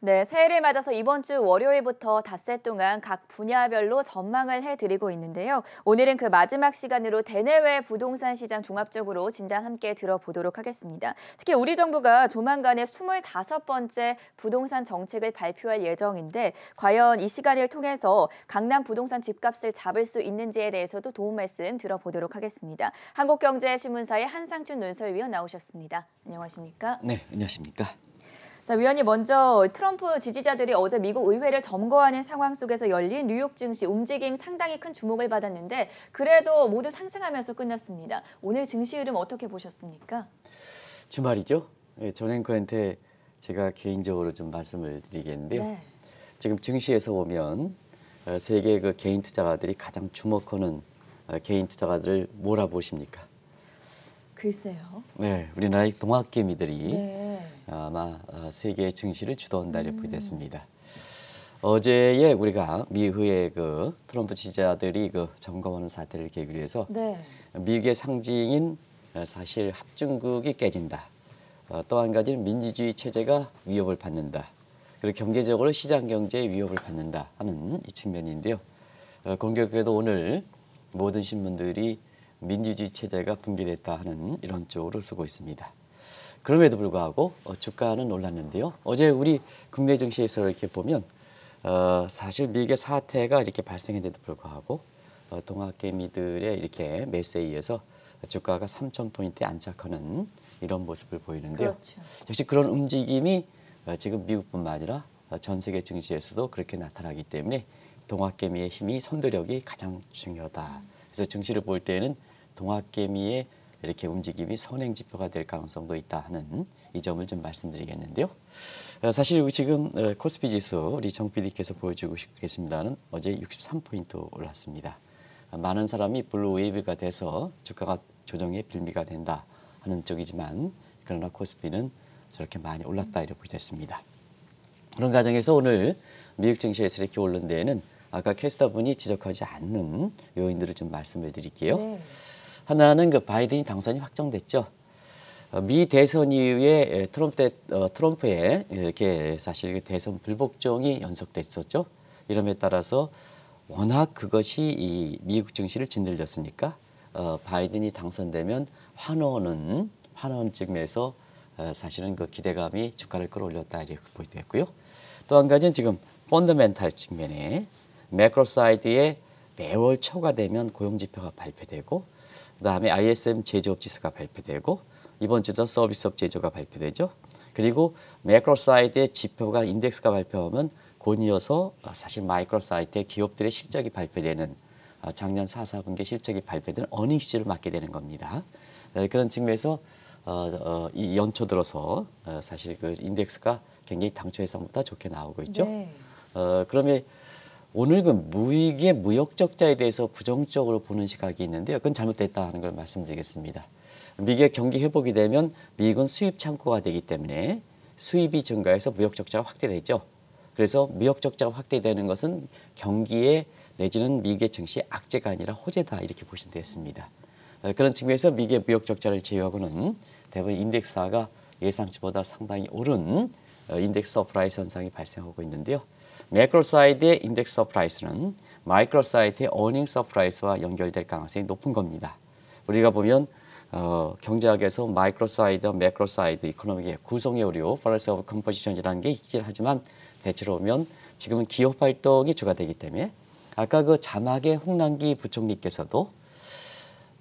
네, 새해를 맞아서 이번 주 월요일부터 닷새 동안 각 분야별로 전망을 해드리고 있는데요. 오늘은 그 마지막 시간으로 대내외 부동산 시장 종합적으로 진단 함께 들어보도록 하겠습니다. 특히 우리 정부가 조만간에 25번째 부동산 정책을 발표할 예정인데 과연 이 시간을 통해서 강남 부동산 집값을 잡을 수 있는지에 대해서도 도움 말씀 들어보도록 하겠습니다. 한국경제신문사의 한상춘 논설위원 나오셨습니다. 안녕하십니까? 네, 안녕하십니까? 자, 위원님 먼저 트럼프 지지자들이 어제 미국 의회를 점거하는 상황 속에서 열린 뉴욕 증시 움직임 상당히 큰 주목을 받았는데 그래도 모두 상승하면서 끝났습니다. 오늘 증시 흐름 어떻게 보셨습니까? 주말이죠? 네, 전 앵커한테 제가 개인적으로 좀 말씀을 드리겠는데요. 네. 지금 증시에서 보면 세계 그 개인 투자가들이 가장 주목하는 개인 투자가들을 몰아보십니까? 글쎄요. 네, 우리나라의 동학개미들이 네. 아마 세계 증시를 주도한다 이렇게 보겠습니다. 어제에 우리가 미국의 그 트럼프 지지자들이 그 점거하는 사태를 계기로 해서 네. 미국의 상징인 사실 합중국이 깨진다. 또 한 가지는 민주주의 체제가 위협을 받는다. 그리고 경제적으로 시장 경제에 위협을 받는다 하는 이 측면인데요. 공교롭게도 오늘 모든 신문들이 민주주의 체제가 붕괴됐다 하는 이런 쪽으로 쓰고 있습니다. 그럼에도 불구하고 주가는 올랐는데요. 어제 우리 국내 증시에서 이렇게 보면 사실 미국의 사태가 이렇게 발생했는데도 불구하고 동학개미들의 이렇게 매수에 의해서 주가가 3,000포인트에 안착하는 이런 모습을 보이는데요. 그렇죠. 역시 그런 움직임이 지금 미국뿐만 아니라 전 세계 증시에서도 그렇게 나타나기 때문에 동학개미의 힘이 선도력이 가장 중요하다. 그래서 증시를 볼 때에는 동학개미의 이렇게 움직임이 선행 지표가 될 가능성도 있다 하는 이 점을 좀 말씀드리겠는데요. 사실 지금 코스피 지수 우리 정 PD께서 보여주고 계십니다는 어제 63포인트 올랐습니다. 많은 사람이 블루 웨이브가 돼서 주가가 조정의 빌미가 된다 하는 쪽이지만 그러나 코스피는 저렇게 많이 올랐다 이렇게 됐습니다. 그런 과정에서 오늘 미국 증시에서 이렇게 오른 데에는 아까 캐스터분이 지적하지 않는 요인들을 좀 말씀을 드릴게요. 네. 하나는 그 바이든이 당선이 확정됐죠. 미 대선 이후에 트럼프의 이렇게 사실 대선 불복종이 연속됐었죠. 이름에 따라서 워낙 그것이 이 미국 증시를 짓눌렸으니까 바이든이 당선되면 환호는 측면에서 사실은 그 기대감이 주가를 끌어올렸다 이렇게 보이겠고요. 또 한 가지는 지금 펀더멘탈 측면에 매크로 사이드에 매월 초가 되면 고용지표가 발표되고 그다음에 ISM 제조업 지수가 발표되고 이번 주도 서비스업 제조가 발표되죠. 그리고 매크로 사이드의 지표가 인덱스가 발표하면 곧이어서 사실 마이크로 사이드의 기업들의 실적이 발표되는 작년 4, 4분기 실적이 발표되는 어닝시즈를 맞게 되는 겁니다. 그런 측면에서 이 연초 들어서 사실 그 인덱스가 굉장히 당초 예상보다 좋게 나오고 있죠. 네. 그러면 오늘 그 무익의 무역 적자에 대해서 부정적으로 보는 시각이 있는데요. 그건 잘못됐다 하는 걸 말씀드리겠습니다. 미국의 경기 회복이 되면 미국은 수입 창고가 되기 때문에 수입이 증가해서 무역 적자가 확대되죠. 그래서 무역 적자가 확대되는 것은 경기에 내지는 미국의 증시의 악재가 아니라 호재다 이렇게 보시면 되겠습니다. 그런 측면에서 미국의 무역 적자를 제외하고는 대부분 인덱스가 예상치보다 상당히 오른 인덱스 서프라이즈 현상이 발생하고 있는데요. 매크로 사이드의 인덱스 서프라이즈는 마이크로 사이드의 어닝 서프라이즈와 연결될 가능성이 높은 겁니다. 우리가 보면 경제학에서 마이크로 사이드, 매크로 사이드 이코노믹의 구성의 오류, fallacy of composition이라는 게 있긴 하지만 대체로 보면 지금은 기업 활동이 주가 되기 때문에 아까 그 자막의 홍남기 부총리께서도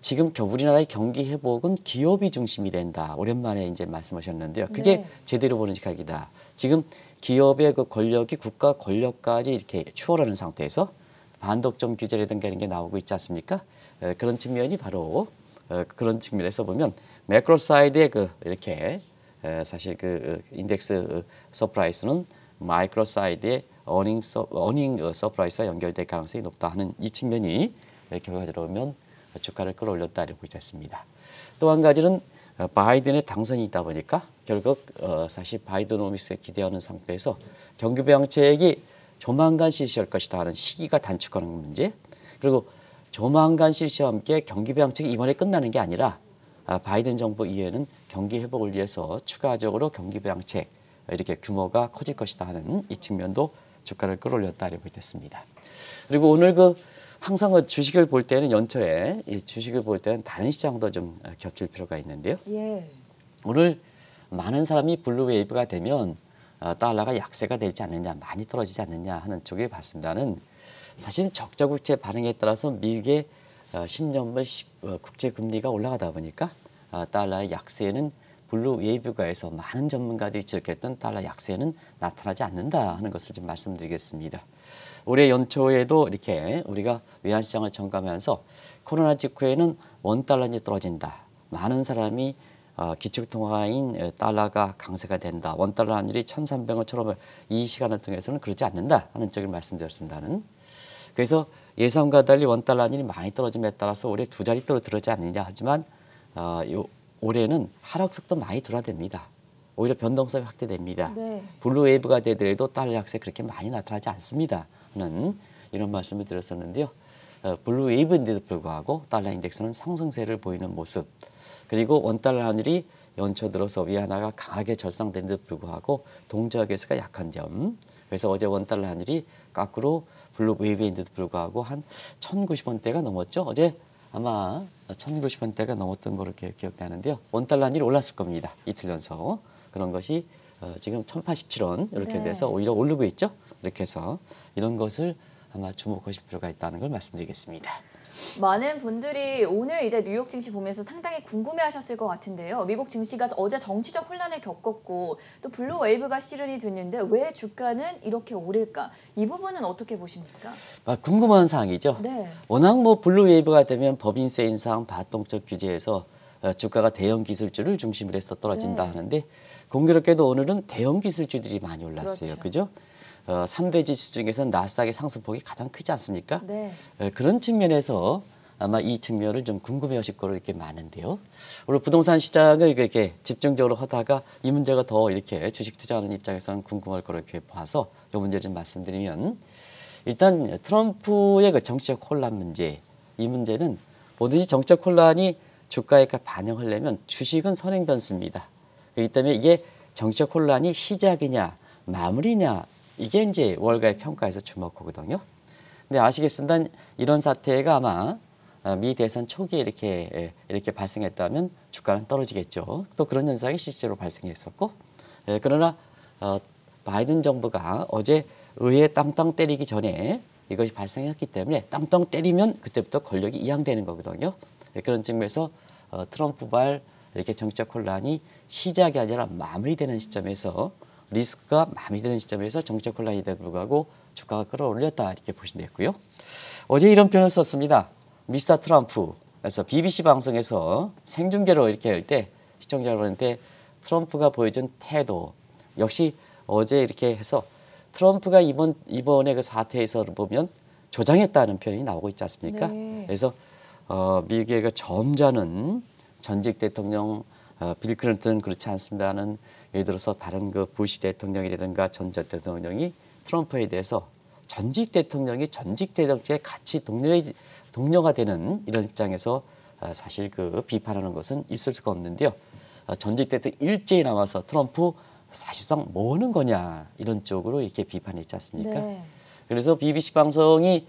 지금 우리나라의 경기 회복은 기업이 중심이 된다. 오랜만에 이제 말씀하셨는데요. 그게 네. 제대로 보는 시각이다. 지금 기업의 그 권력이 국가 권력까지 이렇게 추월하는 상태에서 반독점 규제라든가 이런 게 나오고 있지 않습니까? 그런 측면이 바로 그런 측면에서 보면 매크로 사이드의 그 이렇게 사실 그 인덱스 서프라이즈는 마이크로 사이드의 어닝 서프라이즈와 연결될 가능성이 높다 하는 이 측면이 결과적으로 보면 주가를 끌어올렸다 이렇게 보겠습니다. 또 한 가지는 바이든의 당선이 있다 보니까 결국 사실 바이든오믹스에 기대하는 상태에서 경기 부양책이 조만간 실시할 것이다 하는 시기가 단축하는 문제 그리고 조만간 실시와 함께 경기 부양책이 이번에 끝나는 게 아니라 바이든 정부 이후에는 경기 회복을 위해서 추가적으로 경기 부양책 이렇게 규모가 커질 것이다 하는 이 측면도 주가를 끌어올렸다 이렇게 됐습니다. 그리고 오늘 항상 주식을 볼 때는 연초에 이 주식을 볼 때는 다른 시장도 좀 겹칠 필요가 있는데요. 예. 오늘 많은 사람이 블루웨이브가 되면 달러가 약세가 되지 않느냐, 많이 떨어지지 않느냐 하는 쪽에 봤습니다는 사실 적자 국채 반응에 따라서 미국의 10년물 국채 금리가 올라가다 보니까 달러의 약세는 블루웨이브가에서 많은 전문가들이 지적했던 달러 약세는 나타나지 않는다 하는 것을 좀 말씀드리겠습니다. 올해 연초에도 이렇게 우리가 외환시장을 점검하면서 코로나 직후에는 원달러이 떨어진다. 많은 사람이 기축통화인 달러가 강세가 된다. 원달러 환율이 1,300원처럼 이 시간을 통해서는 그렇지 않는다 하는 쪽을 말씀드렸습니다는. 그래서 예상과 달리 원달러 환율이 많이 떨어짐에 따라서 올해 두 자릿수로 들어지 않느냐 하지만 올해는 하락속도 많이 둔화됩니다. 오히려 변동성이 확대됩니다. 네. 블루웨이브가 되더라도 달러 약세 그렇게 많이 나타나지 않습니다. 하는 이런 말씀을 드렸었는데요. 블루웨이브인데도 불구하고 달러 인덱스는 상승세를 보이는 모습. 그리고 원달러 환율이 연초 들어서 위안화가 강하게 절상된 데 불구하고 동저역에서가 약한 점. 그래서 어제 원달러 환율이 거꾸로 블루웨이브인데도 불구하고 한 1,090원대가 넘었죠. 어제 아마 1,090원대가 넘었던 걸로 기억나는데요. 원달러 환율이 올랐을 겁니다. 이틀 연속. 그런 것이 지금 1,087원 이렇게 네. 돼서 오히려 오르고 있죠. 이렇게 해서 이런 것을 아마 주목하실 필요가 있다는 걸 말씀드리겠습니다. 많은 분들이 오늘 이제 뉴욕 증시 보면서 상당히 궁금해하셨을 것 같은데요. 미국 증시가 어제 정치적 혼란을 겪었고 또 블루웨이브가 실현이 됐는데 왜 주가는 이렇게 오를까? 이 부분은 어떻게 보십니까? 궁금한 사항이죠. 네. 워낙 블루웨이브가 되면 법인세 인상, 반동적 규제에서 주가가 대형 기술주를 중심으로 해서 떨어진다 네. 하는데 공교롭게도 오늘은 대형 기술주들이 많이 올랐어요. 그렇죠. 그죠? 3대 지수 중에서는 나스닥의 상승폭이 가장 크지 않습니까? 네. 그런 측면에서 아마 이 측면을 좀 궁금해하실 거로 이렇게 많은데요. 오늘 부동산 시장을 이렇게 집중적으로 하다가 이 문제가 더 이렇게 주식 투자하는 입장에서는 궁금할 거로 이렇게 봐서 이 문제를 좀 말씀드리면 일단 트럼프의 그 정치적 혼란 문제, 이 문제는 뭐든지 정치적 혼란이 주가에 반영하려면 주식은 선행 변수입니다. 그렇기 때문에 이게 정치적 혼란이 시작이냐 마무리냐 이게 이제 월가의 평가에서 주목하거든요. 근데 아시겠습니다. 이런 사태가 아마 미 대선 초기에 이렇게 발생했다면 주가는 떨어지겠죠. 또 그런 현상이 실제로 발생했었고, 그러나 바이든 정부가 어제 의회 땅땅 때리기 전에 이것이 발생했기 때문에 땅땅 때리면 그때부터 권력이 이양되는 거거든요. 그런 측면에서 트럼프발 이렇게 정치적 혼란이 시작이 아니라 마무리되는 시점에서 리스크가 마무리되는 시점에서 정치적 혼란에도 불구하고 주가가 끌어올렸다 이렇게 보시면 되고요. 어제 이런 표현을 썼습니다. 미스터 트럼프. 그래서 BBC 방송에서 생중계로 이렇게 할 때 시청자 여러분한테 트럼프가 보여준 태도 역시 어제 이렇게 해서 트럼프가 이번에 그 사태에서 보면 조장했다는 표현이 나오고 있지 않습니까? 네. 그래서 미국의 그 점잖은 전직 대통령 빌 클린턴은 그렇지 않습니다는 예를 들어서 다른 그 부시 대통령이라든가 전 대통령이 트럼프에 대해서 전직 대통령이 전직 대통령에 같이 동료가 되는 이런 입장에서 사실 그 비판하는 것은 있을 수가 없는데요. 전직 대통령 일제히 나와서 트럼프 사실상 뭐 하는 거냐 이런 쪽으로 이렇게 비판했지 않습니까? 네. 그래서 BBC 방송이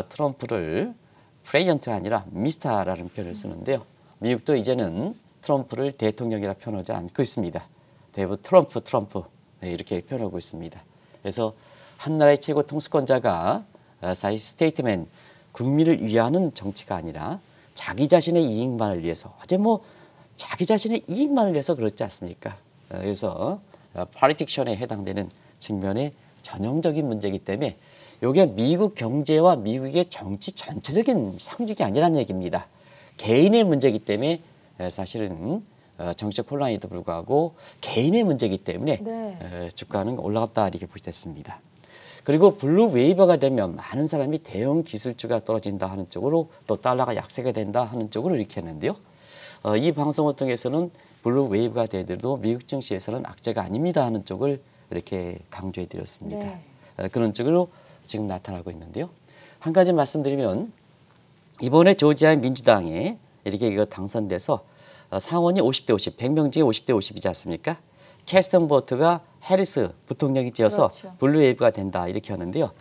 트럼프를 프레젠트가 아니라 미스터라는 표현을 쓰는데요. 미국도 이제는 트럼프를 대통령이라 표현하지 않고 있습니다. 대부분 트럼프 네, 이렇게 표현하고 있습니다. 그래서 한 나라의 최고 통수권자가 사실 스테이트맨 국민을 위하는 정치가 아니라 자기 자신의 이익만을 위해서 어제 자기 자신의 이익만을 위해서 그렇지 않습니까? 그래서 폴리틱션에 해당되는 측면의 전형적인 문제이기 때문에 이게 미국 경제와 미국의 정치 전체적인 상징이 아니라는 얘기입니다. 개인의 문제이기 때문에 사실은 정치적 혼란에도 불구하고 개인의 문제이기 때문에 네. 주가는 올라갔다 이렇게 보셨습니다. 그리고 블루웨이버가 되면 많은 사람이 대형 기술주가 떨어진다 하는 쪽으로 또 달러가 약세가 된다 하는 쪽으로 이렇게 했는데요. 이 방송을 통해서는 블루웨이브가 되더라도 미국 증시에서는 악재가 아닙니다 하는 쪽을 이렇게 강조해 드렸습니다. 네. 그런 쪽으로 지금 나타나고 있는데요. 한 가지 말씀드리면 이번에 조지아 민주당에 이렇게 이거 당선돼서 상원이 50대 50, 100명 중에 50대 50이지 않습니까? 캐스팅 보트가 해리스 부통령이 찌어서 그렇죠. 블루 웨이브가 된다 이렇게 하는데요.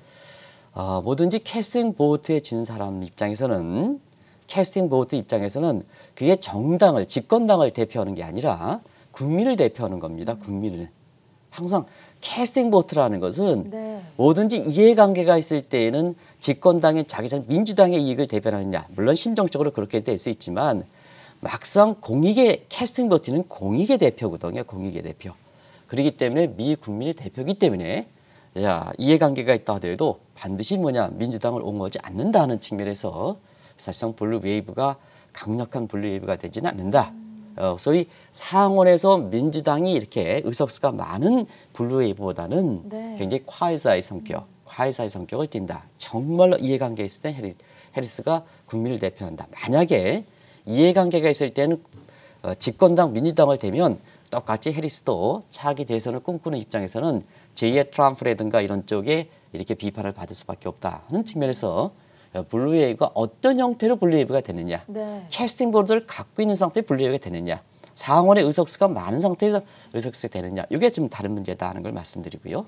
뭐든지 캐스팅 보트에 진 사람 입장에서는 캐스팅 보트 입장에서는 그게 정당을 집권당을 대표하는 게 아니라 국민을 대표하는 겁니다. 국민을. 항상 캐스팅 보트라는 것은 네. 뭐든지 이해관계가 있을 때에는 집권당의 자기 자신 민주당의 이익을 대변하느냐. 물론 심정적으로 그렇게 될 수 있지만 막상 공익의 캐스팅 보트는 공익의 대표거든요. 공익의 대표. 그렇기 때문에 미 국민의 대표이기 때문에 이해관계가 있다 하더라도 반드시 민주당을 옹호하지 않는다는 측면에서 사실상 블루 웨이브가 강력한 블루 웨이브가 되지는 않는다. 소위 상원에서 민주당이 이렇게 의석수가 많은 블루 웨이브보다는 네. 굉장히 콰이사의 성격을 띈다. 정말로 이해관계 있을 때 해리스가 국민을 대표한다. 만약에 이해관계가 있을 때는 집권당 민주당을 대면 똑같이 해리스도 차기 대선을 꿈꾸는 입장에서는 제2의 트럼프라든가 이런 쪽에 이렇게 비판을 받을 수밖에 없다 하는 측면에서 블루웨이브가 어떤 형태로 블루웨이브가 되느냐, 네. 캐스팅 보드를 갖고 있는 상태의 블루웨이브가 되느냐, 상원의 의석수가 많은 상태에서 의석수가 되느냐, 이게 좀 다른 문제다 하는 걸 말씀드리고요.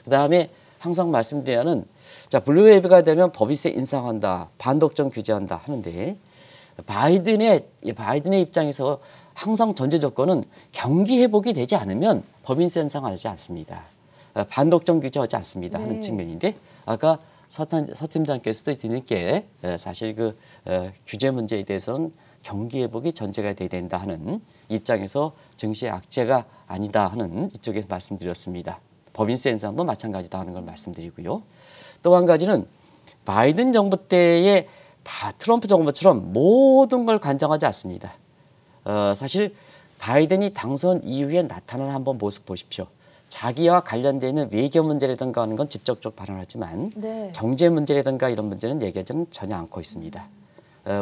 그다음에 항상 말씀드리는 블루웨이브가 되면 법인세 인상한다, 반독점 규제한다 하는데 바이든의 입장에서 항상 전제 조건은 경기 회복이 되지 않으면 법인세 인상하지 않습니다. 반독점 규제하지 않습니다 하는 네. 측면인데 아까 서 팀장께서도 뒤늦게 사실 규제 문제에 대해서는 경기 회복이 전제가 돼야 된다 하는 입장에서 증시의 악재가 아니다 하는 이쪽에서 말씀드렸습니다. 법인세 인상도 마찬가지다 하는 걸 말씀드리고요. 또 한 가지는 바이든 정부 때의 트럼프 정부처럼 모든 걸 관장하지 않습니다. 사실 바이든이 당선 이후에 나타나는 한번 모습 보십시오. 자기와 관련되어 있는 외교 문제라든가 하는 건 직접적으로 발언하지만 네. 경제 문제라든가 이런 문제는 얘기하지는 전혀 않고 있습니다.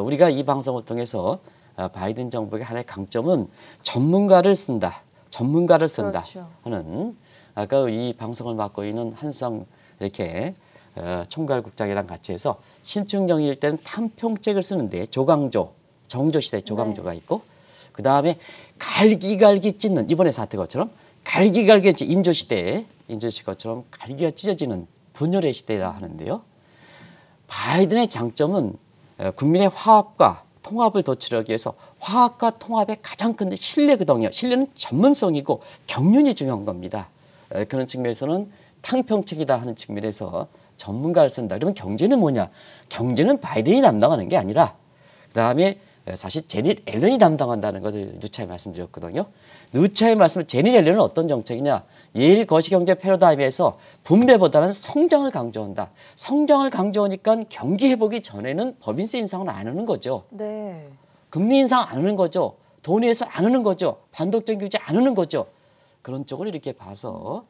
우리가 이 방송을 통해서 바이든 정부의 하나의 강점은 전문가를 쓴다 그렇죠. 하는 아까 이 방송을 맡고 있는 한수상 이렇게 총괄국장이랑 같이 해서 신춘정일 때는 탐평책을 쓰는데 정조시대 조광조가 있고 그 다음에 갈기갈기 찢는 이번에 사태 것처럼 갈기갈기 인조시대 것처럼 갈기가 찢어지는 분열의 시대라 하는데요. 바이든의 장점은 국민의 화합과 통합을 도출하기 위해서 화합과 통합의 가장 큰 신뢰거든요. 신뢰는 전문성이고 경륜이 중요한 겁니다. 그런 측면에서는 탕평책이다 하는 측면에서 전문가를 쓴다. 그러면 경제는 뭐냐? 경제는 바이든이 담당하는 게 아니라 그다음에 사실 제닛 앨런이 담당한다는 것을 누차에 말씀드렸거든요. 누차에 말씀 제닛 앨런은 어떤 정책이냐? 예일 거시경제 패러다임에서 분배보다는 성장을 강조한다. 성장을 강조하니까 경기 회복이 전에는 법인세 인상은 안 하는 거죠. 네. 금리 인상 안 하는 거죠. 돈에서 안 하는 거죠. 반독점 규제 안 하는 거죠. 그런 쪽을 이렇게 봐서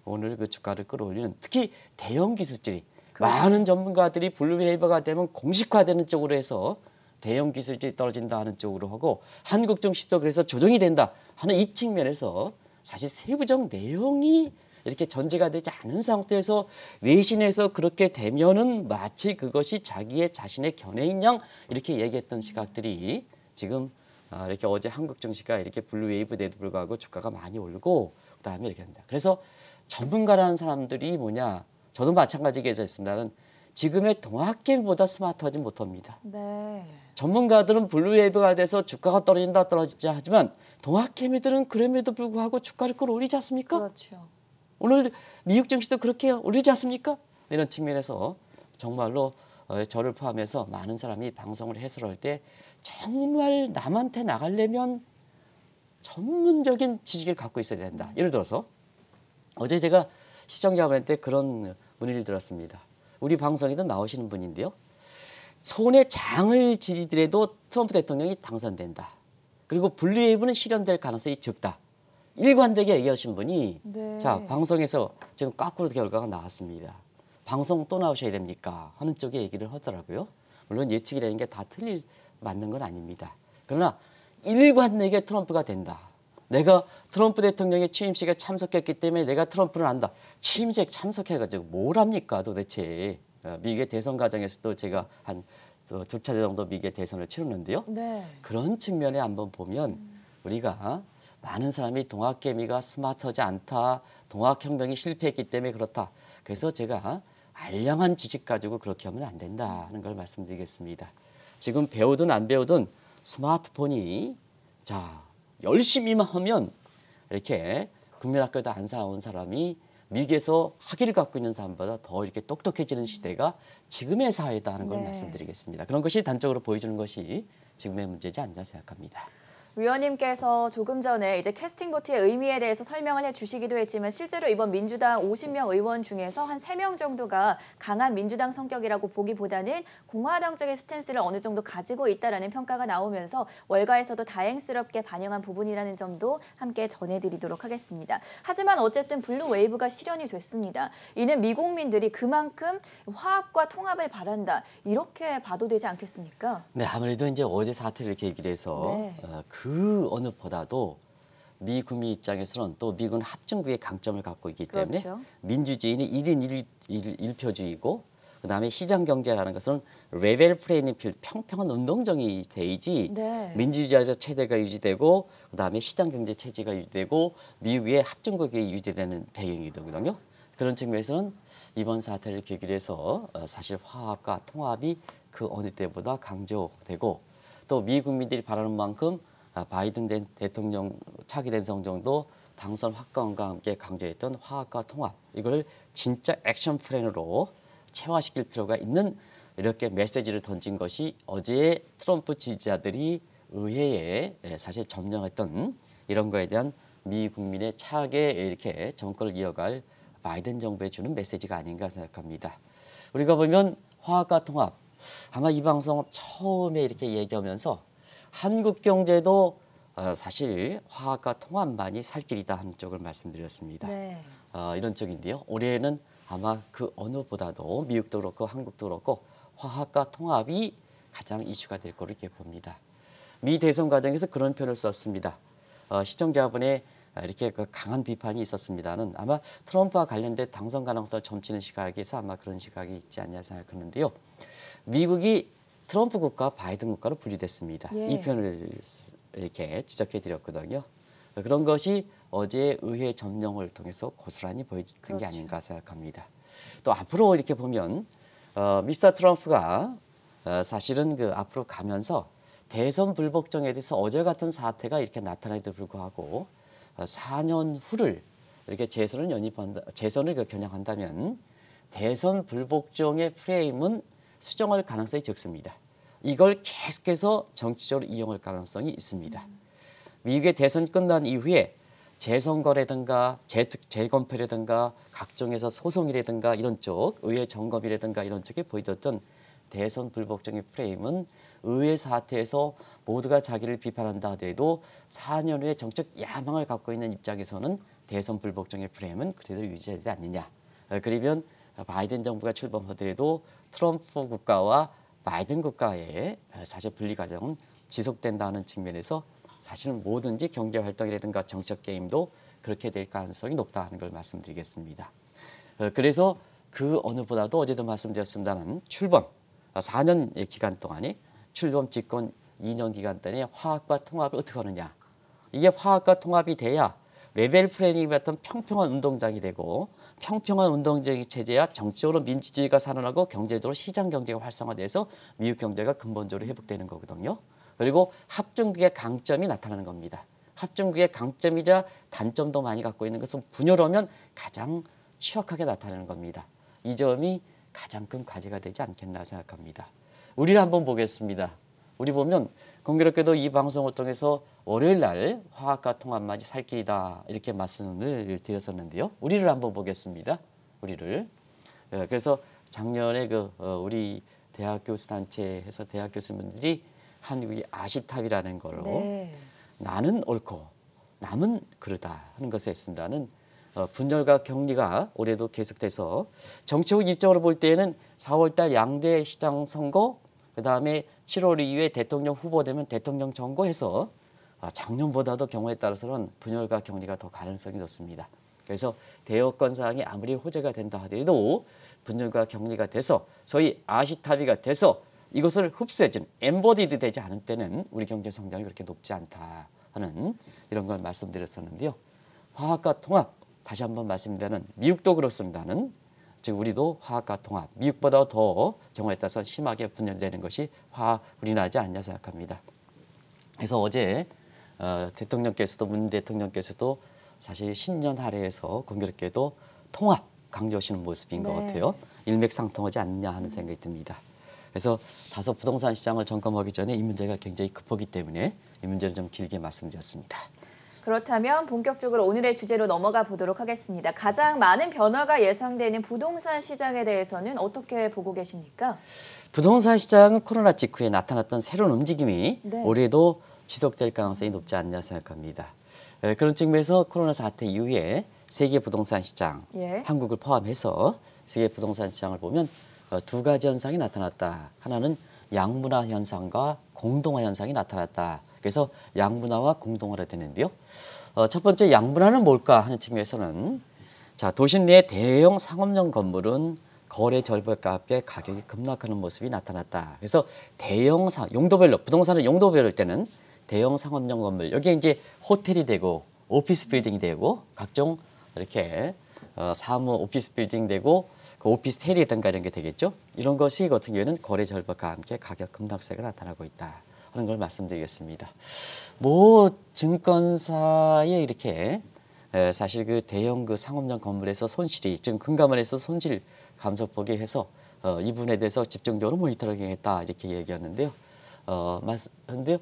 오늘 그 주가를 끌어올리는 특히 대형 기술들이 그렇죠. 많은 전문가들이 블루웨이브가 되면 공식화되는 쪽으로 해서 대형 기술들이 떨어진다 하는 쪽으로 하고 한국 증시도 그래서 조정이 된다 하는 이 측면에서 사실 세부적 내용이 이렇게 전제가 되지 않은 상태에서 외신에서 그렇게 되면은 마치 그것이 자신의 견해인 양 이렇게 얘기했던 시각들이 지금 이렇게 어제 한국 증시가 이렇게 블루웨이브에도 불구하고 주가가 많이 오르고 그다음에 이렇게 한다. 그래서 전문가라는 사람들이 뭐냐? 저도 마찬가지게 했습니다는 지금의 동학개미보다 스마트하지 못합니다. 네. 전문가들은 블루웨이브가 돼서 주가가 떨어지자 하지만 동학개미들은 그럼에도 불구하고 주가를 끌어올리지 않습니까? 그렇죠. 오늘 미국 증시도 그렇게 올리지 않습니까? 이런 측면에서 정말로 저를 포함해서 많은 사람이 방송을 해설할 때 정말 남한테 나가려면 전문적인 지식을 갖고 있어야 된다. 예를 들어서 어제 제가 시청자분한테 그런 문의를 들었습니다. 우리 방송에도 나오시는 분인데요. 손에 장을 지지더라도 트럼프 대통령이 당선된다. 그리고 블루웨이브는 실현될 가능성이 적다. 일관되게 얘기하신 분이 네. 자 방송에서 지금 거꾸로 결과가 나왔습니다. 방송 또 나오셔야 됩니까? 하는 쪽에 얘기를 하더라고요. 물론 예측이라는 게 다 맞는 건 아닙니다. 그러나 일관되게 트럼프가 된다. 내가 트럼프 대통령의 취임식에 참석했기 때문에 내가 트럼프를 안다. 취임식 참석해가지고 뭘 합니까 도대체. 미국의 대선 과정에서도 제가 한 두 차례 정도 미국의 대선을 치렀는데요. 네. 그런 측면에 한번 보면 우리가 많은 사람이 동학개미가 스마트하지 않다. 동학혁명이 실패했기 때문에 그렇다. 그래서 제가 알량한 지식 가지고 그렇게 하면 안 된다는 걸 말씀드리겠습니다. 지금 배우든 안 배우든 스마트폰이 자 열심히만 하면 이렇게 국민학교도 안 사온 사람이 미국에서 학위를 갖고 있는 사람보다 더 이렇게 똑똑해지는 시대가 지금의 사회다 하는 걸 네. 말씀드리겠습니다. 그런 것이 단적으로 보여주는 것이 지금의 문제지 않나 생각합니다. 위원님께서 조금 전에 이제 캐스팅 보트의 의미에 대해서 설명을 해주시기도 했지만 실제로 이번 민주당 50명 의원 중에서 한 3명 정도가 강한 민주당 성격이라고 보기보다는 공화당적인 스탠스를 어느 정도 가지고 있다라는 평가가 나오면서 월가에서도 다행스럽게 반영한 부분이라는 점도 함께 전해드리도록 하겠습니다. 하지만 어쨌든 블루 웨이브가 실현이 됐습니다. 이는 미국민들이 그만큼 화합과 통합을 바란다 이렇게 봐도 되지 않겠습니까? 네, 아무래도 이제 어제 사태를 계기로 해서 네. 그 어느보다도 미 국민 입장에서는 또 미국은 합중국의 강점을 갖고 있기 때문에 그렇죠. 민주주의는 1인 1표주의고 그다음에 시장 경제라는 것은 레벨 플레이잉 필드 평평한 운동정이 되지 네. 민주주의적 체제가 유지되고 그다음에 시장 경제 체제가 유지되고 미국의 합중국이 유지되는 배경이거든요. 그런 측면에서는 이번 사태를 계기로 해서 사실 화합과 통합이 그 어느 때보다 강조되고 또 미 국민들이 바라는 만큼 바이든 대통령 차기 대통령도 당선 확정과 함께 강조했던 화합과 통합 이걸 진짜 액션 플랜으로 체화시킬 필요가 있는 이렇게 메시지를 던진 것이 어제 트럼프 지지자들이 의회에 사실 점령했던 이런 거에 대한 미 국민의 차게 이렇게 정권을 이어갈 바이든 정부에 주는 메시지가 아닌가 생각합니다. 우리가 보면 화합과 통합 아마 이 방송 처음에 이렇게 얘기하면서 한국 경제도 사실 화합과 통합만이 살 길이다 하는 쪽을 말씀드렸습니다. 네. 이런 쪽인데요. 올해는 아마 그 어느보다도 미국도 그렇고 한국도 그렇고 화합과 통합이 가장 이슈가 될 거로 이렇게 봅니다. 미 대선 과정에서 그런 표현을 썼습니다. 시청자분의 이렇게 그 강한 비판이 있었습니다는 아마 트럼프와 관련된 당선 가능성을 점치는 시각에서 아마 그런 시각이 있지 않냐 생각하는데요. 미국이 트럼프 국가, 바이든 국가로 분리됐습니다. 예. 이 표현을 이렇게 지적해 드렸거든요. 그런 것이 어제 의회 점령을 통해서 고스란히 보여준 게 그렇죠. 아닌가 생각합니다. 또 앞으로 이렇게 보면 미스터 트럼프가 사실은 그 앞으로 가면서 대선 불복종에 대해서 어제 같은 사태가 이렇게 나타나에도 불구하고 4년 후를 이렇게 재선을 겨냥한다면 대선 불복종의 프레임은 수정할 가능성이 적습니다. 이걸 계속해서 정치적으로 이용할 가능성이 있습니다. 미국의 대선 끝난 이후에 재선거라든가 재검표라든가 각종에서 소송이라든가 이런 쪽 의회 점검이라든가 이런 쪽에 보여줬던 대선 불복종의 프레임은 의회 사태에서 모두가 자기를 비판한다 하더라도 4년 후에 정책 야망을 갖고 있는 입장에서는 대선 불복종의 프레임은 그대로 유지되지 않느냐. 그러면 바이든 정부가 출범하더라도 트럼프 국가와 바이든 국가의 사실 분리 과정은 지속된다는 측면에서 사실은 뭐든지 경제 활동이라든가 정책 게임도 그렇게 될 가능성이 높다는 걸 말씀드리겠습니다. 그래서 그 어느보다도 어제도 말씀드렸습니다는 출범 4년 기간 동안에 출범 집권 2년 기간 동안에 화합과 통합을 어떻게 하느냐. 이게 화합과 통합이 돼야 레벨 플래닝 같은 평평한 운동장이 되고 평평한 운동적인 체제야 정치적으로 민주주의가 살아나고 경제적으로 시장 경제가 활성화돼서 미국 경제가 근본적으로 회복되는 거거든요. 그리고 합중국의 강점이 나타나는 겁니다. 합중국의 강점이자 단점도 많이 갖고 있는 것은 분열하면 가장 취약하게 나타나는 겁니다. 이 점이 가장 큰 과제가 되지 않겠나 생각합니다. 우리를 한번 보겠습니다. 우리 보면 공교롭게도 이 방송을 통해서 월요일 날 화합과 통합만이 살 길이다 이렇게 말씀을 드렸었는데요. 우리를 한번 보겠습니다. 우리를. 그래서 작년에 우리 대학 교수 단체에서 대학 교수님들이 한국이 아시탑이라는 걸로 네. 나는 옳고 남은 그르다 하는 것을 했습니다는 분열과 격리가 올해도 계속돼서 정치적 일정으로 볼 때에는 4월달 양대 시장 선거 그다음에 7월 이후에 대통령 후보 되면 대통령 선거해서 작년보다도 경우에 따라서는 분열과 격리가 더 가능성이 높습니다. 그래서 대여건 사항이 아무리 호재가 된다 하더라도 분열과 격리가 돼서 소위 아시타비가 돼서 이것을 흡수해준 엠버디드 되지 않을 때는 우리 경제 성장이 그렇게 높지 않다 하는 이런 걸 말씀드렸었는데요. 화학과 통합 다시 한번 말씀드리면 미국도 그렇습니다는 즉 우리도 화학과 통합 미국보다 더 경우에 따라서 심하게 분열되는 것이 우리나라지 않냐 생각합니다. 그래서 어제 대통령께서도 문 대통령께서도 사실 신년 할애에서 공교롭게도 통합 강조하시는 모습인 것 같아요. 일맥상통하지 않느냐 하는 생각이 듭니다. 그래서 다소 부동산 시장을 점검하기 전에 이 문제가 굉장히 급하기 때문에 이 문제를 좀 길게 말씀드렸습니다. 그렇다면 본격적으로 오늘의 주제로 넘어가 보도록 하겠습니다. 가장 많은 변화가 예상되는 부동산 시장에 대해서는 어떻게 보고 계십니까? 부동산 시장은 코로나 직후에 나타났던 새로운 움직임이 네. 올해도 지속될 가능성이 높지 않냐 생각합니다. 그런 측면에서 코로나 사태 이후에 세계 부동산 시장, 한국을 포함해서 세계 부동산 시장을 보면 두 가지 현상이 나타났다. 하나는 양분화 현상과 공동화 현상이 나타났다. 그래서 양분화와 공동화가 되는데요. 첫 번째 양분화는 뭘까 하는 측면에서는 자, 도심 내 대형 상업용 건물은 거래 절벽가 앞에 가격이 급락하는 모습이 나타났다. 그래서 대형 용도별로 부동산은 용도별일 때는 대형 상업용 건물 여기에 이제 호텔이 되고 오피스 빌딩이 되고 각종 이렇게 사무 오피스 빌딩 되고 그 오피스텔이든가 이런 게 되겠죠. 이런 것이 같은 경우에는 거래 절벽과 함께 가격 급락세가 나타나고 있다 하는 걸 말씀드리겠습니다. 뭐 증권사에 이렇게 사실 그 대형 그 상업용 건물에서 손실이 지금 금감원에서 손실 감소폭에 해서 이 부분에 대해서 집중적으로 모니터링했다 이렇게 얘기하는데요. 말씀인데요.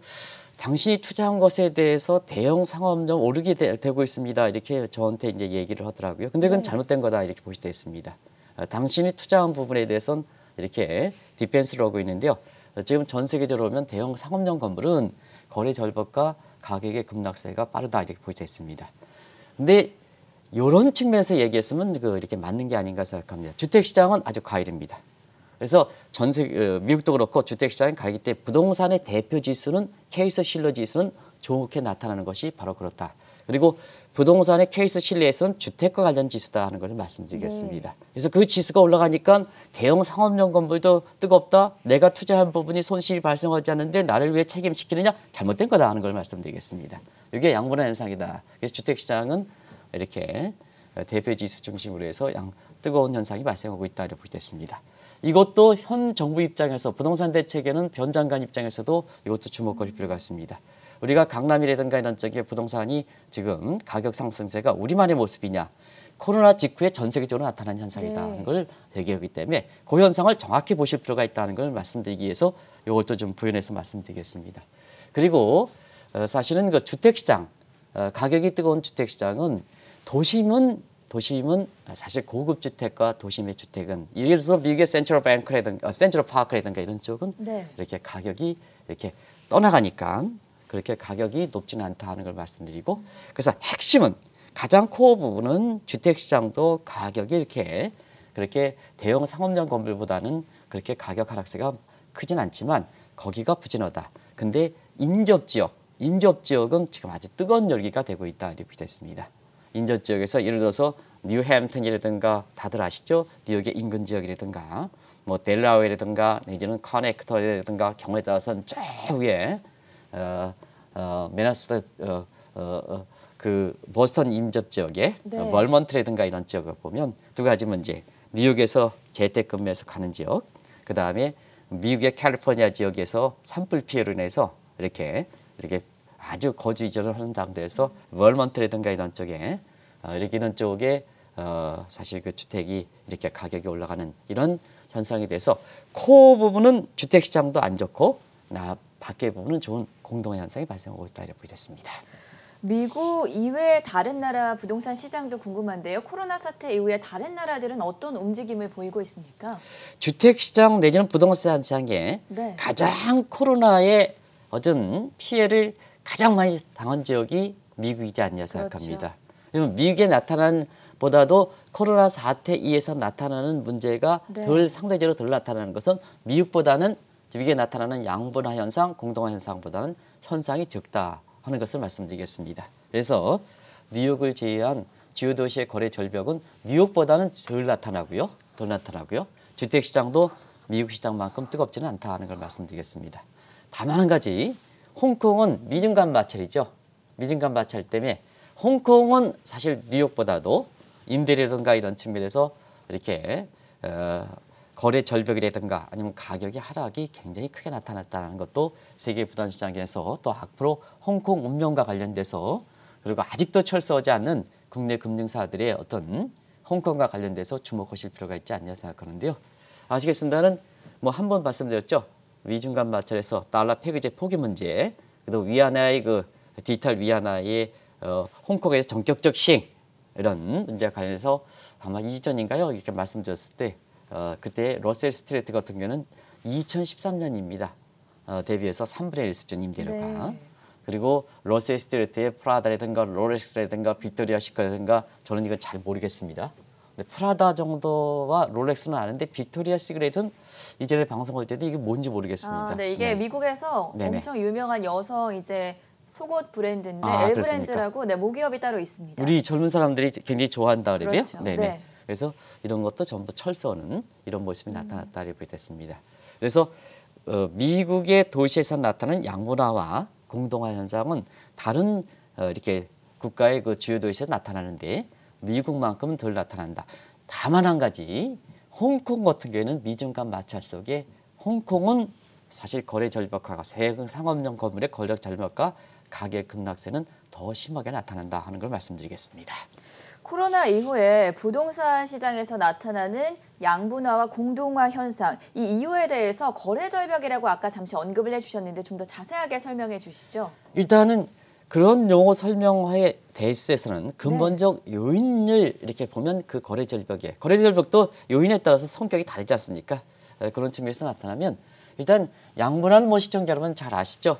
당신이 투자한 것에 대해서 대형 상업용 오르게 되고 있습니다. 이렇게 저한테 이제 얘기를 하더라고요. 근데 그건 잘못된 거다 이렇게 보시되 있습니다. 당신이 투자한 부분에 대해서는 이렇게 디펜스를 하고 있는데요. 지금 전 세계적으로 보면 대형 상업용 건물은 거래 절벽과 가격의 급락세가 빠르다 이렇게 보시되 있습니다. 근데 이런 측면에서 얘기했으면 이렇게 맞는 게 아닌가 생각합니다. 주택 시장은 아주 과일입니다. 그래서 미국도 그렇고 주택 시장이 가기 때 부동산의 대표 지수는 케이스 실러 지수는 좋게 나타나는 것이 바로 그렇다. 그리고 부동산의 케이스 실내에서는 주택과 관련 지수다 하는 것을 말씀드리겠습니다. 그래서 그 지수가 올라가니까 대형 상업용 건물도 뜨겁다. 내가 투자한 부분이 손실이 발생하지 않는데 나를 왜 책임지키느냐? 잘못된 거다 하는 걸 말씀드리겠습니다. 이게 양분화 현상이다. 그래서 주택 시장은 이렇게 대표 지수 중심으로 해서 뜨거운 현상이 발생하고 있다 이렇게 보겠습니다. 이것도 현 정부 입장에서 부동산 대책에는 변 장관 입장에서도 이것도 주목할 필요가 있습니다. 우리가 강남이라든가 이런 쪽에 부동산이 지금 가격 상승세가 우리만의 모습이냐. 코로나 직후에 전 세계적으로 나타난 현상이다 하는 걸 얘기하기 때문에 그 현상을 정확히 보실 필요가 있다는 걸 말씀드리기 위해서 이것도 좀 부연해서 말씀드리겠습니다. 그리고 사실은 그 주택시장, 가격이 뜨거운 주택시장은 도심은 사실 고급 주택과 도심의 주택은 예를 들어서 미국의 센트럴 파크라든가 이런 쪽은 이렇게 가격이 이렇게 떠나가니까 그렇게 가격이 높지는 않다 하는 걸 말씀드리고 그래서 핵심은 가장 코어 부분은 주택 시장도 가격이 이렇게 그렇게 대형 상업용 건물보다는 그렇게 가격 하락세가 크진 않지만 거기가 부진하다. 근데 인접 지역은 지금 아주 뜨거운 열기가 되고 있다 이렇게 됐습니다. 인접 지역에서 예를 들어서 뉴햄튼이라든가 다들 아시죠? 뉴욕의 인근 지역이라든가 뭐 델라웨이라든가 내지는 커넥터라든가 경우에 따라서는 저 위에 메나스 그 보스턴 인접 지역에 멀먼트라든가 이런 지역을 보면 두 가지 문제. 뉴욕에서 재택근무해서 가는 지역, 그 다음에 미국의 캘리포니아 지역에서 산불 피해로 인해서 이렇게 아주 거주 이전을 하는 당도에서 멀먼트라든가 이런 쪽에 이렇게 이런 쪽에 사실 그 주택이 이렇게 가격이 올라가는 이런 현상이 돼서 코어 부분은 주택 시장도 안 좋고 밖의 부분은 좋은 공동 현상이 발생하고 있다 이렇게 됐습니다. 미국 이외의 다른 나라 부동산 시장도 궁금한데요. 코로나 사태 이후에 다른 나라들은 어떤 움직임을 보이고 있습니까? 주택 시장 내지는 부동산 시장에 가장 코로나의 어떤 피해를 가장 많이 당한 지역이 미국이지 않냐 생각합니다. 그러면 미국에 나타난 보다도 코로나 사태 이에서 나타나는 문제가 상대적으로 덜 나타나는 것은 미국보다는 미국에 나타나는 양분화 현상, 공동화 현상보다는 현상이 적다 하는 것을 말씀드리겠습니다. 그래서 뉴욕을 제외한 주요 도시의 거래 절벽은 뉴욕보다는 덜 나타나고요. 주택 시장도 미국 시장만큼 뜨겁지는 않다 하는 걸 말씀드리겠습니다. 다만 한 가지, 홍콩은 미중간 마찰이죠. 미증가 마찰 때문에 홍콩은 사실 뉴욕보다도 임대료든가 이런 측면에서 이렇게 거래 절벽이라든가 아니면 가격의 하락이 굉장히 크게 나타났다는 것도 세계 부동산시장에서 또 앞으로 홍콩 운명과 관련돼서 그리고 아직도 철저하지 않는 국내 금융사들의 어떤 홍콩과 관련돼서 주목하실 필요가 있지 않냐 생각하는데요. 아시겠습니다는 뭐 한 번 말씀드렸죠. 미중간 마찰에서 달러 폐기제 포기 문제, 그리고 위안화의 그 디지털 위안화의 홍콩에서 전격적 시행 이런 문제와 관련해서 아마 2주 전인가요? 이렇게 말씀드렸을 때 그때 러셀 스트레이트 같은 경우는 2013년입니다. 대비해서 3분의 1 수준 임대료가. 네. 그리고 러셀 스트레이트의 프라다라든가 롤렉스라든가 빅토리아 시크라든가 저는 이건 잘 모르겠습니다. 근데 프라다 정도와 롤렉스는 아는데 빅토리아 시크레트는 이전에 방송할 때도 이게 뭔지 모르겠습니다. 네, 이게 네. 미국에서 네네. 엄청 유명한 여성 이제 속옷 브랜드인데 아, 엘브랜즈라고 네, 모기업이 따로 있습니다. 우리 젊은 사람들이 굉장히 좋아한다 그래요. 그렇죠. 네네. 네. 그래서 이런 것도 전부 철서는 이런 모습이 나타났다 이렇게 됐습니다. 그래서 미국의 도시에서 나타나는 양문화와 공동화 현상은 다른 이렇게 국가의 그 주요 도시에서 나타나는데 미국만큼은 덜 나타난다. 다만 한 가지 홍콩 같은 경우에는 미중 간 마찰 속에 홍콩은 사실 거래 절벽화가 상업용 건물의 거래 절벽과 가격 급락세는 더 심하게 나타난다 하는 걸 말씀드리겠습니다. 코로나 이후에 부동산 시장에서 나타나는 양분화와 공동화 현상, 이 이유에 대해서 거래 절벽이라고 아까 잠시 언급을 해주셨는데 좀 더 자세하게 설명해 주시죠. 일단은 그런 용어 설명에 대해서는 근본적 요인을 이렇게 보면 그 거래 절벽도 요인에 따라서 성격이 다르지 않습니까? 그런 측면에서 나타나면 일단 양분화는 뭐 시청자 여러분 잘 아시죠?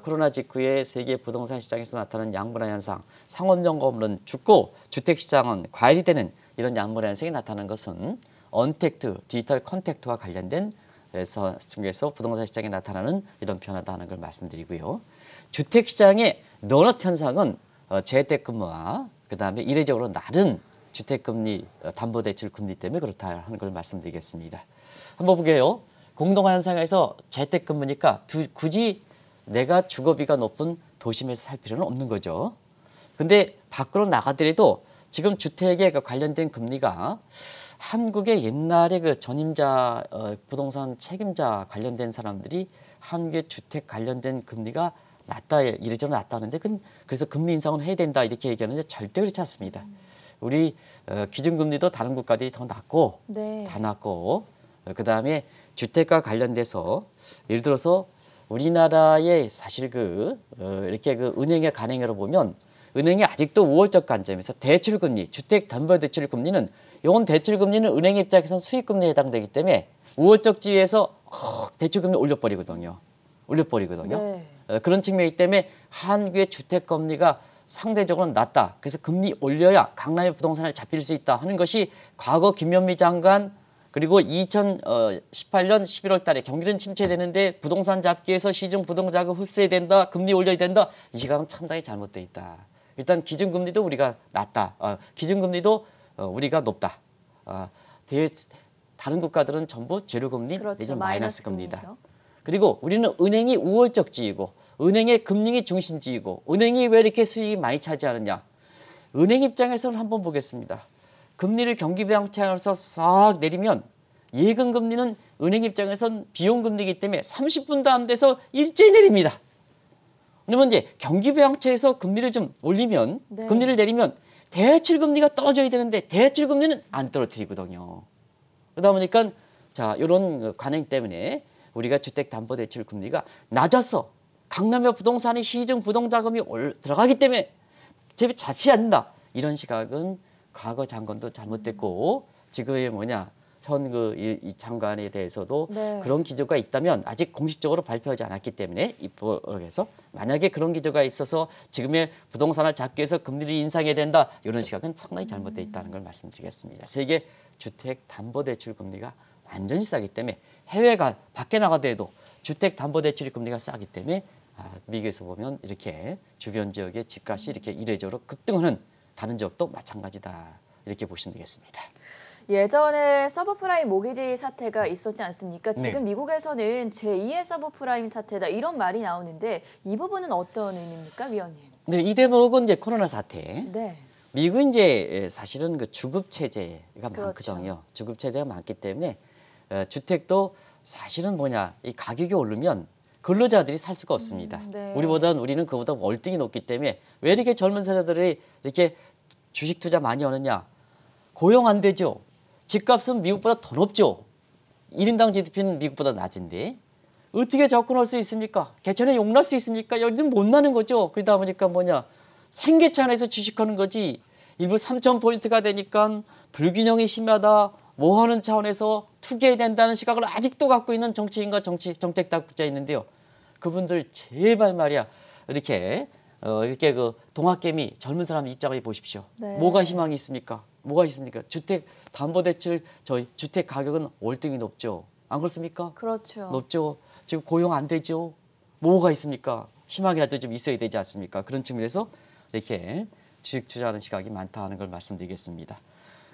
코로나 직후에 세계 부동산 시장에서 나타나는 양분화 현상, 상업용 건물은 죽고 주택 시장은 과열이 되는 이런 양분화 현상이 나타나는 것은 언택트, 디지털 컨택트와 관련된 측면에서 부동산 시장에 나타나는 이런 변화다 하는 걸 말씀드리고요. 주택 시장의 너넛 현상은 재택근무와 그다음에 이례적으로 낮은 주택금리, 담보대출 금리 때문에 그렇다 하는 걸 말씀드리겠습니다. 한번 보게요. 공동화 현상에서 재택근무니까 굳이 내가 주거비가 높은 도심에서 살 필요는 없는 거죠. 근데 밖으로 나가더라도 지금 주택에 관련된 금리가 한국의 옛날에 그 전임자 부동산 책임자 관련된 사람들이 한국의 주택 관련된 금리가 낮다 이래저래 낮다는데 그래서 금리 인상은 해야 된다 이렇게 얘기하는데 절대 그렇지 않습니다. 우리 기준금리도 다른 국가들이 더 낮고 다 낮고 그다음에 주택과 관련돼서 예를 들어서 우리나라의 사실 이렇게 은행의 간행으로 보면 은행이 아직도 우월적 관점에서 대출금리, 주택담보대출금리는 이건 대출금리는 은행 입장에서는 수익금리에 해당되기 때문에 우월적 지위에서 대출금리 올려버리거든요. 네. 그런 측면이기 때문에 한국의 주택금리가 상대적으로 낮다. 그래서 금리 올려야 강남의 부동산을 잡힐 수 있다 하는 것이 과거 김현미 장관 그리고 2018년 11월 달에 경기는 침체되는데 부동산 잡기 위해서 시중 부동자금 흡수해야 된다. 금리 올려야 된다. 이 시각은 상당히 잘못돼 있다. 일단 기준금리도 우리가 낮다. 기준금리도 우리가 높다. 다른 국가들은 전부 제로금리 내지는 마이너스 금리다. 그리고 우리는 은행이 우월적 지위고 은행의 금융이 중심지이고 은행이 왜 이렇게 수익이 많이 차지하느냐. 은행 입장에서는 한번 보겠습니다. 금리를 경기 부양책에서 싹 내리면 예금 금리는 은행 입장에선 비용 금리이기 때문에 30분도 안 돼서 일제히 내립니다. 그러면 이제 경기 부양책에서 금리를 좀 올리면 금리를 내리면 대출 금리가 떨어져야 되는데 대출 금리는 안 떨어뜨리거든요. 그러다 보니까 자 이런 관행 때문에 우리가 주택담보대출 금리가 낮아서 강남의 부동산이 시중 부동자금이 들어가기 때문에 집이 잡히지 않는다. 이런 시각은 과거 장관도 잘못됐고 지금의 현 이 장관에 대해서도 그런 기조가 있다면 아직 공식적으로 발표하지 않았기 때문에 입법에서 만약에 그런 기조가 있어서 지금의 부동산을 잡기 위해서 금리를 인상해야 된다. 이런 시각은 상당히 잘못되어 있다는 걸 말씀드리겠습니다. 세계 주택담보대출 금리가 완전히 싸기 때문에 해외가 밖에 나가더라도 주택담보대출 금리가 싸기 때문에 미국에서 보면 이렇게 주변 지역의 집값이 이렇게 이례적으로 급등하는 다른 지역도 마찬가지다. 이렇게 보시면 되겠습니다. 예전에 서브프라임 모기지 사태가 있었지 않습니까? 지금 미국에서는 제2의 서브프라임 사태다 이런 말이 나오는데 이 부분은 어떤 의미입니까, 위원님? 네, 이 대목은 이제 코로나 사태. 네. 미국은 이제 사실은 그 주급 체제가 그렇죠. 많거든요. 주급 체제가 많기 때문에 주택도 사실은 뭐냐, 이 가격이 오르면 근로자들이 살 수가 없습니다. 네. 우리는 그보다 월등히 높기 때문에 왜 이렇게 젊은 세대들이 이렇게 주식 투자 많이 하느냐? 고용 안 되죠. 집값은 미국보다 더 높죠. 1인당 GDP는 미국보다 낮은데 어떻게 접근할 수 있습니까? 개천에 용날 수 있습니까? 여기는 못 나는 거죠. 그러다 보니까 뭐냐, 생계치 안에서 주식하는 거지. 일부 3,000포인트가 되니까 불균형이 심하다. 뭐 하는 차원에서 투기해야 된다는 시각을 아직도 갖고 있는 정치인과 정책 당국자 있는데요. 그분들 제발 말이야, 이렇게 그 동학개미 젊은 사람 입장을 보십시오. 네. 뭐가 희망이 있습니까? 뭐가 있습니까? 주택 담보대출 저희 주택 가격은 월등히 높죠. 안 그렇습니까? 그렇죠. 높죠. 지금 고용 안 되죠. 뭐가 있습니까? 희망이라도 좀 있어야 되지 않습니까? 그런 측면에서 이렇게 주식 투자하는 시각이 많다 하는 걸 말씀드리겠습니다.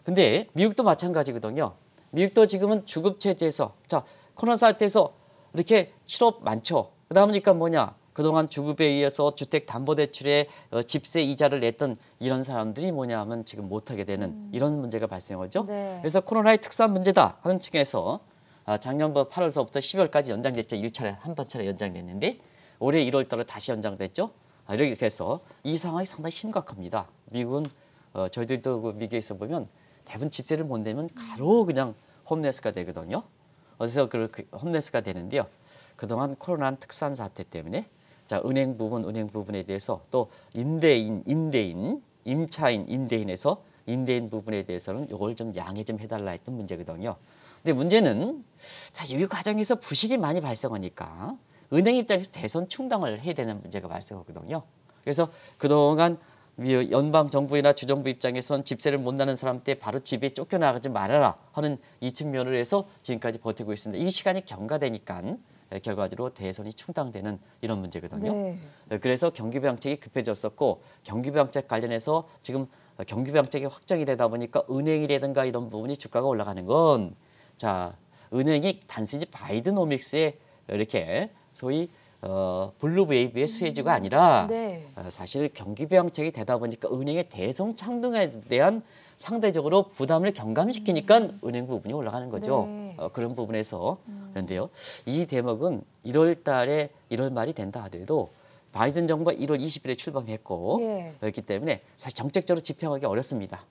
근데 미국도 마찬가지거든요. 미국도 지금은 주급 체제에서 자, 코로나 사태에서 이렇게 실업 많죠. 그러다 보니까 뭐냐? 그동안 주급에 의해서 주택 담보대출에 집세 이자를 냈던 이런 사람들이 뭐냐 하면 지금 못하게 되는 이런 문제가 발생하죠. 네. 그래서 코로나의 특수한 문제다 하는 층에서 작년 8월서부터 12월까지 연장됐죠. 1차례 한 번 차례 연장됐는데 올해 1월 달에 다시 연장됐죠. 이렇게 해서 이 상황이 상당히 심각합니다. 미국은 저희들도 그 미국에서 보면 대부분 집세를 못 내면 바로 그냥 홈레스가 되거든요. 어디서 그렇게 홈레스가 되는데요. 그동안 코로나 특수한 사태 때문에 자, 은행 부분에 대해서 또 임차인, 임대인에서 임대인 부분에 대해서는 이걸 좀 양해 좀 해달라 했던 문제거든요. 근데 문제는 자, 이 과정에서 부실이 많이 발생하니까 은행 입장에서 대선 충당을 해야 되는 문제가 발생하거든요. 그래서 그동안 연방 정부나 주정부 입장에서는 집세를 못 내는 사람한테 바로 집에 쫓겨나가지 말아라 하는 이 측면을 해서 지금까지 버티고 있습니다. 이 시간이 경과되니까 결과적으로 대선이 충당되는 이런 문제거든요. 네. 그래서 경기부양책이 급해졌었고 경기부양책 관련해서 지금 경기부양책이 확정이 되다 보니까 은행이라든가 이런 부분이 주가가 올라가는 건 자, 은행이 단순히 바이드노믹스에 이렇게 소위 블루 웨이브의 수혜주가 아니라 네. 사실 경기부양책이 되다 보니까 은행의 대성 창등에 대한 상대적으로 부담을 경감시키니까 은행 부분이 올라가는 거죠. 네. 그런 부분에서 그런데요. 이 대목은 1월 말이 된다 하더라도 바이든 정부가 1월 20일에 출범했고 예. 그렇기 때문에 사실 정책적으로 집행하기 어렵습니다.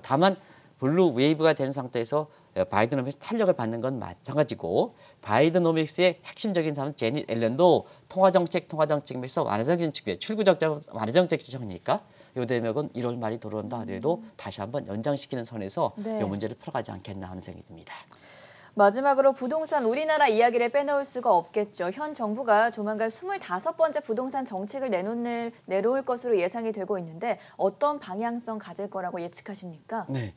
다만 블루 웨이브가 된 상태에서 바이드노믹스 탄력을 받는 건 마찬가지고 바이드노믹스의 핵심적인 사람은 제닛 앨런도 통화정책에서 완화정책 측면 출구적자 완화정책 지정이니까 이 대목은 1월 말이 들어온다 하더라도 다시 한번 연장시키는 선에서 네. 이 문제를 풀어가지 않겠나 하는 생각이 듭니다. 마지막으로 부동산 우리나라 이야기를 빼놓을 수가 없겠죠. 현 정부가 조만간 25번째 부동산 정책을 내놓을 것으로 예상이 되고 있는데 어떤 방향성 가질 거라고 예측하십니까? 네.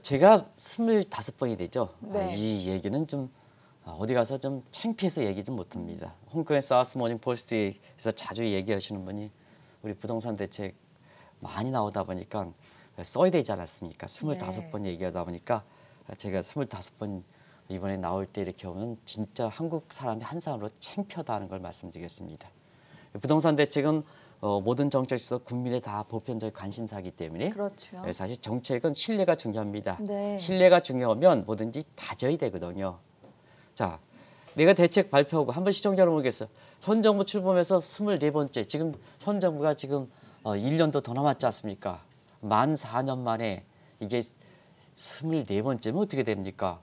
제가 25번이 되죠. 네. 이 얘기는 좀 어디 가서 좀 창피해서 얘기 좀 못합니다. 홍콩의 사우스 모닝 포스트에서 자주 얘기하시는 분이 우리 부동산 대책 많이 나오다 보니까 써야 되지 않았습니까? 25번 얘기하다 보니까 제가 25번 이번에 나올 때 이렇게 오면 진짜 한국 사람이 한 사람으로 창피하다는 걸 말씀드리겠습니다. 부동산 대책은 모든 정책에서 국민의 다 보편적 관심사이기 때문에 그렇죠. 사실 정책은 신뢰가 중요합니다. 네. 신뢰가 중요하면 뭐든지 다져야 되거든요. 자, 내가 대책 발표하고 한번 시청자 여러분 모르겠어요. 현 정부 출범해서 24번째 지금 현 정부가 지금 1년도 더 남았지 않습니까? 만 4년 만에 이게 24번째면 어떻게 됩니까?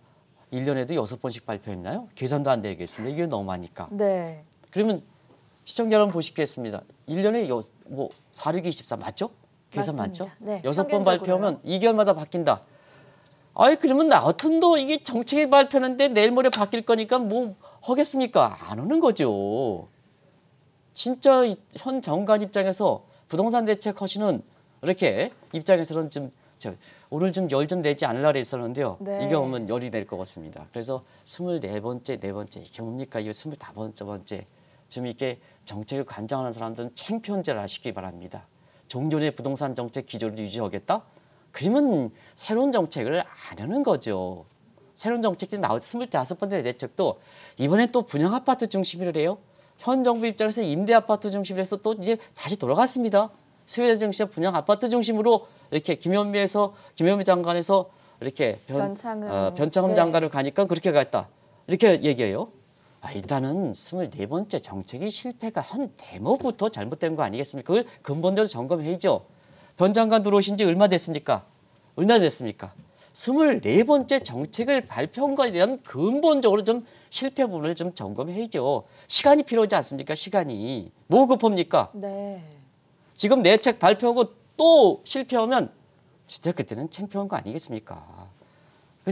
1년에도 6번씩 발표했나요? 계산도 안 되겠습니다. 이게 너무 많으니까. 네. 그러면 시청자 여러분 보시겠습니다. 1년에 4, 6, 24 맞죠? 계산 맞습니다. 맞죠? 네, 6번 평균적으로요. 발표하면 2개월마다 바뀐다. 아이 그러면 나 같은도 이게 정책이 발표하는데 내일 모레 바뀔 거니까 뭐 하겠습니까? 안 하는 거죠. 진짜 현 정관 입장에서 부동산 대책 하시는 이렇게 입장에서는 오늘 좀 열 좀 내지 않으려 했었는데요. 네. 이게 오면 열이 낼 것 같습니다. 그래서 24번째, 4번째 이게 뭡니까? 이거 25번째 지금 이렇게 정책을 관장하는 사람들은 창피한지를 아시기 바랍니다. 종전의 부동산 정책 기조를 유지하겠다? 그러면 새로운 정책을 안 하는 거죠. 새로운 정책이 나올 25번째 대책도 이번에 또 분양 아파트 중심으로 해요. 현 정부 입장에서 임대 아파트 중심으로 해서 또 이제 다시 돌아갔습니다. 수요자 정책 분양 아파트 중심으로 이렇게 김현미 장관에서 이렇게 변창흠 네. 장관을 가니까 그렇게 갔다. 이렇게 얘기해요. 일단은 24번째 정책이 실패가 한 대목부터 잘못된 거 아니겠습니까? 그걸 근본적으로 점검해야죠. 변 장관 들어오신 지 얼마 됐습니까? 24번째 정책을 발표한 거에 대한 근본적으로 좀 실패 부분을 좀 점검해야죠. 시간이 필요하지 않습니까? 시간이. 뭐 급합니까? 네. 지금 내 책 발표하고 또 실패하면 진짜 그때는 창피한 거 아니겠습니까?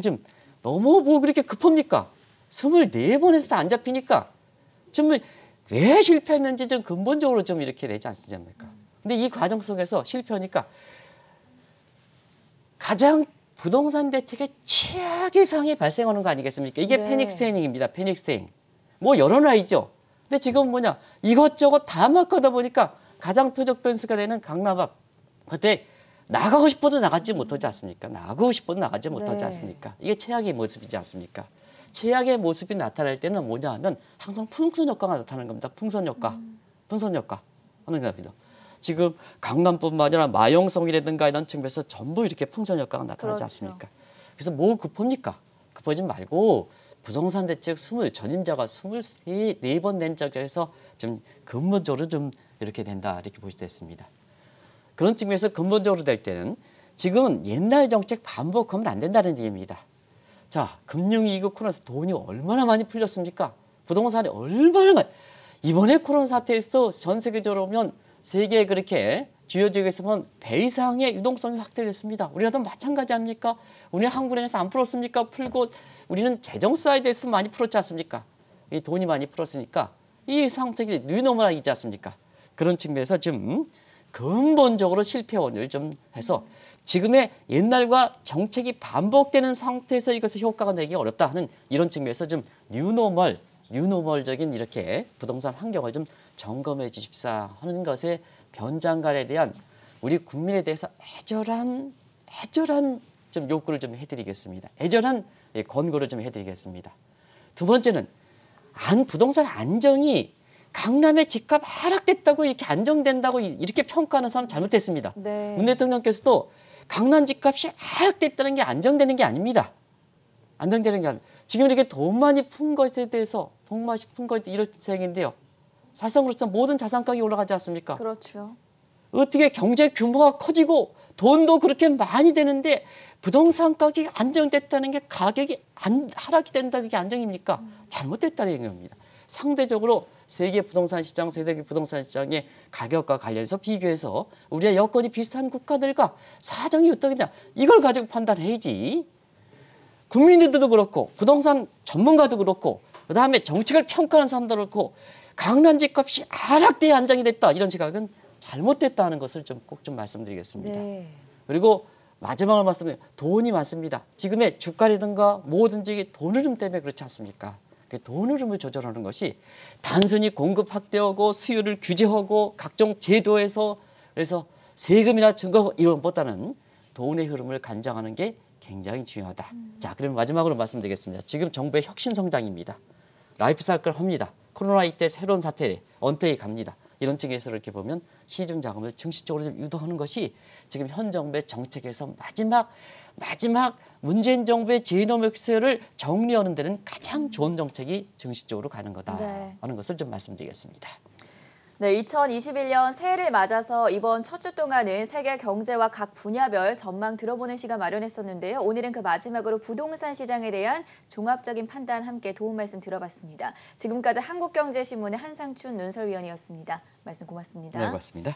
좀 너무 뭐 그렇게 급합니까? 24번에서 안 잡히니까 좀 왜 실패했는지 좀 근본적으로 좀 이렇게 되지 않습니까? 근데 이 과정 속에서 실패하니까 가장 부동산 대책의 최악의 상황이 발생하는 거 아니겠습니까? 이게 네. 패닉 스테이닝입니다. 패닉 스테이닝. 뭐 여러 나라 있죠. 근데 지금 뭐냐 이것저것 다 막하다 보니까 가장 표적 변수가 되는 강남앞. 그때 나가고 싶어도 나가지 못하지 않습니까? 나가고 싶어도 나가지 못하지 네. 않습니까? 이게 최악의 모습이지 않습니까? 최악의 모습이 나타날 때는 뭐냐 하면 항상 풍선 효과가 나타나는 겁니다. 풍선 효과. 풍선 효과 하는 겁니다. 지금 강남뿐만 아니라 마용성이라든가 이런 측면에서 전부 이렇게 풍선 효과가 나타나지 그렇죠. 않습니까? 그래서 뭐 급합니까? 급하지 말고 부동산 대책 전임자가 24번 낸 적에서 좀 근본적으로 좀 이렇게 된다 이렇게 볼 수 있습니다. 그런 측면에서 근본적으로 될 때는 지금은 옛날 정책 반복하면 안 된다는 얘기입니다. 자, 금융위기 코로나에서 돈이 얼마나 많이 풀렸습니까? 부동산이 얼마나 많이. 이번에 코로나 사태에서 전 세계적으로 보면 세계 그렇게 주요 지역에서 보면 배 이상의 유동성이 확대됐습니다. 우리나라도 마찬가지 아닙니까? 우리 한국은행에서 안 풀었습니까? 풀고 우리는 재정 사이드에서 많이 풀었지 않습니까? 이 돈이 많이 풀었으니까 이 상태가 뉴노멀이지 않습니까? 그런 측면에서 좀 근본적으로 실패 원인을 좀 해서 지금의 옛날과 정책이 반복되는 상태에서 이것을 효과가 내기 어렵다 하는 이런 측면에서 좀 뉴노멀적인 이렇게 부동산 환경을 좀 점검해 주십사 하는 것에 변 장관에 대한 우리 국민에 대해서 애절한 좀 요구를 좀 해드리겠습니다. 애절한 권고를 좀 해드리겠습니다. 두 번째는 부동산 안정이 강남의 집값 하락됐다고 이렇게 안정된다고 이렇게 평가하는 사람 잘못됐습니다. 네. 문 대통령께서도 강남 집값이 하락됐다는 게 안정되는 게 아닙니다. 안정되는 게 아닙니다. 지금 이렇게 돈 많이 푼 것에 대해서 돈 많이 푼 것에 이런 생인데요. 사실상 그렇죠. 모든 자산 가격이 올라가지 않습니까? 그렇죠. 어떻게 경제 규모가 커지고 돈도 그렇게 많이 되는데 부동산 가격이 안정됐다는 게 가격이 하락이 된다 그게 안정입니까? 잘못됐다는 겁니다. 상대적으로 세계 부동산 시장, 세계 부동산 시장의 가격과 관련해서 비교해서 우리의 여건이 비슷한 국가들과 사정이 어떠냐 이걸 가지고 판단해야지. 국민들도 그렇고 부동산 전문가도 그렇고 그다음에 정책을 평가하는 사람도 그렇고 강남 집값이 하락돼 안정이 됐다 이런 생각은 잘못됐다는 것을 좀 꼭 좀 말씀드리겠습니다. 네. 그리고 마지막으로 말씀드리면 돈이 많습니다. 지금의 주가라든가 뭐든지 돈 흐름 때문에 그렇지 않습니까? 돈 흐름을 조절하는 것이 단순히 공급 확대하고 수요를 규제하고 각종 제도에서 그래서 세금이나 증거 이런 것보다는 돈의 흐름을 간장하는 게 굉장히 중요하다. 자, 그러면 마지막으로 말씀드리겠습니다. 지금 정부의 혁신 성장입니다. 라이프 사이클 합니다. 코로나 이때 새로운 사태 언택이 갑니다. 이런 측에서 이렇게 보면 시중 자금을 증시적으로 좀 유도하는 것이 지금 현 정부의 정책에서 마지막 문재인 정부의 제이노믹스를 정리하는 데는 가장 좋은 정책이 증시 쪽으로 가는 거다 네. 하는 것을 좀 말씀드리겠습니다. 네, 2021년 새해를 맞아서 이번 첫 주 동안은 세계 경제와 각 분야별 전망 들어보는 시간 마련했었는데요. 오늘은 그 마지막으로 부동산 시장에 대한 종합적인 판단 함께 도움 말씀 들어봤습니다. 지금까지 한국경제신문의 한상춘 논설위원이었습니다. 말씀 고맙습니다. 네, 고맙습니다.